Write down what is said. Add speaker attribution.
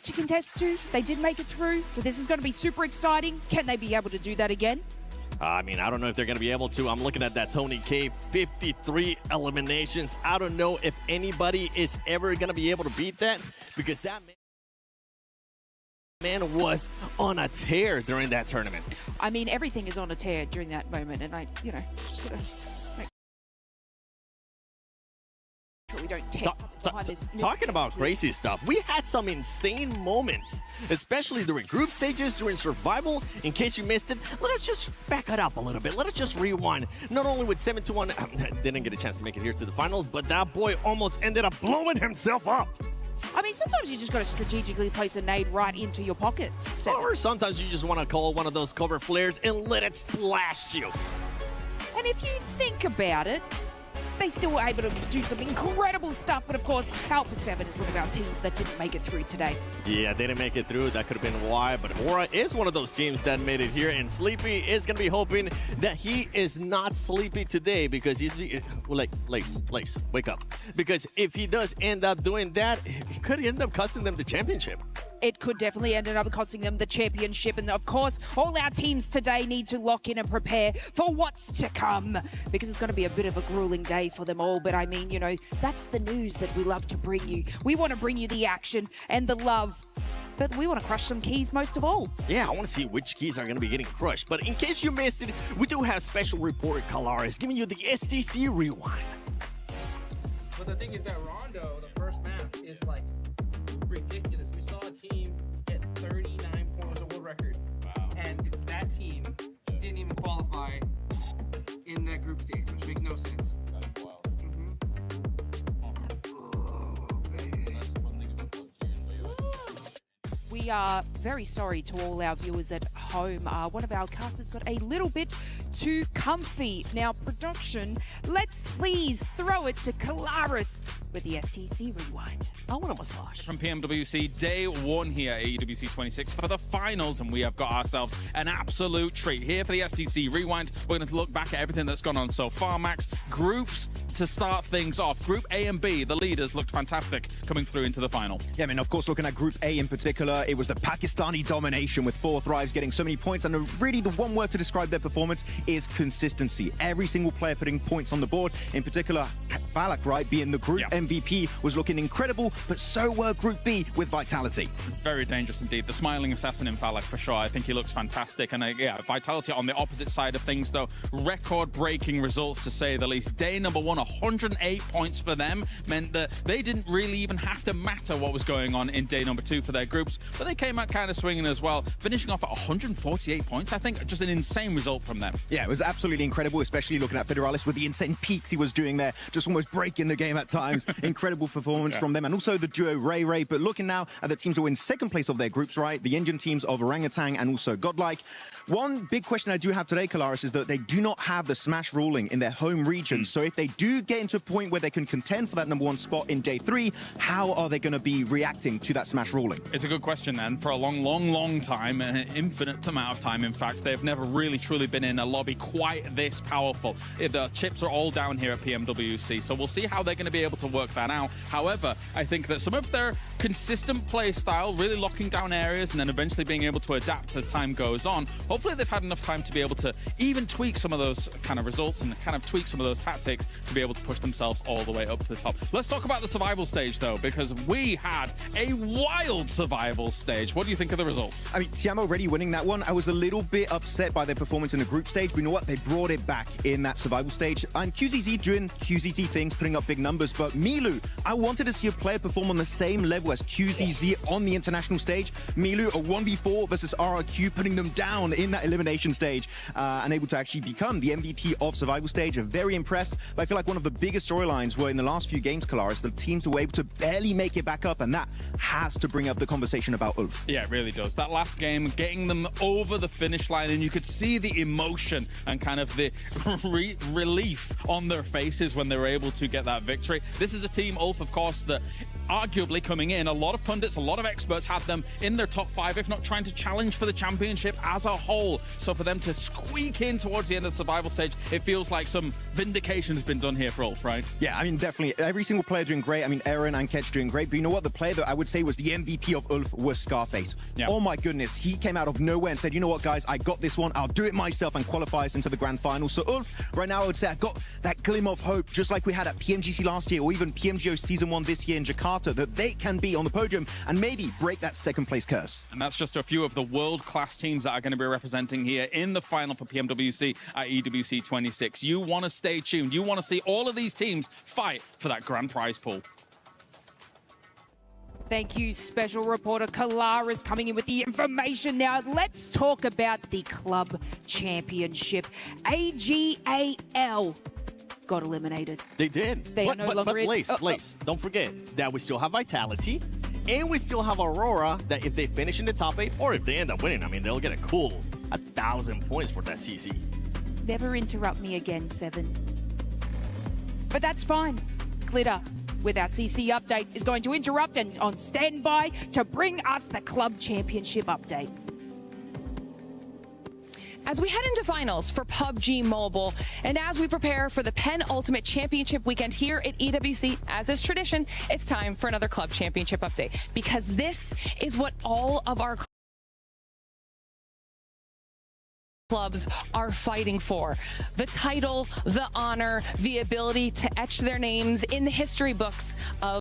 Speaker 1: to contest to. They did make it through, so this is going to be super exciting. Can they be able to do that again?
Speaker 2: I mean, I don't know if they're going to be able to. I'm looking at that Tony K, 53 eliminations. I don't know if anybody is ever going to be able to beat that, because that man was on a tear during that tournament.
Speaker 1: I mean, everything is on a tear during that moment, and I, just gotta make sure we don't tear behind this.
Speaker 2: Talking about crazy stuff, we had some insane moments, especially during group stages, during survival. In case you missed it, let us just back it up a little bit. Let us just rewind. Not only with 7-1, didn't get a chance to make it here to the finals, but that boy almost ended up blowing himself up.
Speaker 1: I mean, sometimes you just got to strategically place a nade right into your pocket.
Speaker 2: Or sometimes you just want to call one of those cover flares and let it splash you.
Speaker 1: And if you think about it, they still were able to do some incredible stuff. But of course, Alpha 7 is one of our teams that didn't make it through today.
Speaker 2: Yeah, they didn't make it through. That could have been why. But Aura is one of those teams that made it here. And Sleepy is going to be hoping that he is not sleepy today, because he's like, Lace, wake up. Because if he does end up doing that, it could end up costing them the championship.
Speaker 1: It could definitely end up costing them the championship. And of course, all our teams today need to lock in and prepare for what's to come, because it's going to be a bit of a grueling day for them all. But I mean, that's the news that we love to bring you. We want to bring you the action and the love, but we want to crush some keys most of all.
Speaker 2: Yeah, I want to see which keys are going to be getting crushed. But in case you missed it, we do have special report Kalaris giving you the STC rewind.
Speaker 3: But the thing is that Rondo, the first map, is like ridiculous. We saw a team get 39 points, a world record. Wow. And that team didn't even qualify in that group stage, which makes no sense.
Speaker 4: That's wild.
Speaker 1: We are very sorry to all our viewers at home. One of our casters got a little bit too comfy. Now, production, let's please throw it to Kalaris with the STC rewind.
Speaker 2: I want a massage.
Speaker 4: From Pmwc, day one here at EWC 26 for the finals, and we have got ourselves an absolute treat. Here for the STC rewind, we're going to look back at everything that's gone on so far, Max. Groups to start things off. Group A and B, the leaders looked fantastic coming through into the final.
Speaker 5: Yeah, I mean, of course, looking at Group A in particular, it was the Pakistani domination with 4 Thrives getting so many points, and really the one word to describe their performance is consistency. Every single player putting points on the board. In particular, Valak, right, being the Group MVP, was looking incredible, but so were Group B with Vitality.
Speaker 4: Very dangerous indeed. The smiling assassin in Valak, for sure. I think he looks fantastic. And yeah, Vitality on the opposite side of things, though. Record-breaking results, to say the least. Day number 1, 108 points for them, meant that they didn't really even have to matter what was going on in day number 2 for their groups, but they came out kind of swinging as well, finishing off at 148 points. I think just an insane result from them.
Speaker 5: Yeah, it was absolutely incredible, especially looking at Federalis with the insane peaks he was doing there, just almost breaking the game at times. Incredible performance from them, and also the duo Ray. But looking now at the teams who are in second place of their groups, right, the Indian teams of Orangutan and also Godlike. One big question I do have today, Kalaris, is that they do not have the Smash ruling in their home region. So if they do get into a point where they can contend for that #1 spot in day 3, how are they going to be reacting to that Smash ruling?
Speaker 4: It's a good question, and for a long time, an infinite amount of time, in fact, they've never really truly been in a lobby quite this powerful. The chips are all down here at Pmwc, so we'll see how they're going to be able to work that out. However, I think that some of their consistent play style, really locking down areas and then eventually being able to adapt as time goes on, hopefully they've had enough time to be able to even tweak some of those kind of results and kind of tweak some of those tactics to be able to push themselves all the way up to the top. Let's talk about the survival stage, though, because we had a wild survival stage. What do you think of the results?
Speaker 5: I mean, Tiamo already winning that one. I was a little bit upset by their performance in the group stage, but you know what? They brought it back in that survival stage. And QZZ doing QZZ things, putting up big numbers. But Milu, I wanted to see a player perform on the same level as QZZ on the international stage. Milu, a 1v4 versus RRQ, putting them down in that elimination stage, and able to actually become the MVP of survival stage. I'm very impressed. But I feel like one of the biggest storylines were in the last few games, Kalaris, the teams were able to barely make it back up, and that has to bring up the conversation about Ulf.
Speaker 4: Yeah, it really does. That last game, getting them over the finish line, and you could see the emotion and kind of the relief on their faces when they were able to get that victory. This is a team, Ulf, of course, that arguably coming in, a lot of pundits, a lot of experts had them in their top 5, if not trying to challenge for the championship as a whole. So for them to squeak in towards the end of the survival stage, it feels like some vindication has been done here for Ulf, right?
Speaker 5: Yeah, I mean, definitely. Every single player doing great. I mean, Aaron and Ketch doing great. But you know what? The player that I would say was the MVP of Ulf was Scarface.
Speaker 4: Yeah.
Speaker 5: Oh my goodness. He came out of nowhere and said, you know what, guys? I got this one. I'll do it myself and qualify us into the grand final. So Ulf, right now, I would say I got that glimmer of hope, just like we had at PMGC last year or even PMGO Season 1 this year in Jakarta, that they can be on the podium and maybe break that second place curse.
Speaker 4: And that's just a few of the world-class teams that are going to be representing here in the final for PMWC at EWC 26. You want to stay tuned. You want to see all of these teams fight for that grand prize pool.
Speaker 1: Thank you, special reporter Kalar is coming in with the information now. Let's talk about the club championship. AGAL got eliminated.
Speaker 2: They did.
Speaker 1: They are no longer in.
Speaker 2: Lace, don't forget that we still have Vitality and we still have Aurora, that if they finish in the top 8 or if they end up winning, I mean, they'll get a cool 1,000 points for that CC.
Speaker 1: Never interrupt me again, Seven. But that's fine. Glitter, with our CC update, is going to interrupt and on standby to bring us the club championship update.
Speaker 6: As we head into finals for PUBG Mobile, and as we prepare for the penultimate championship weekend here at EWC, as is tradition, it's time for another club championship update, because this is what all of our clubs are fighting for. The title, the honor, the ability to etch their names in the history books of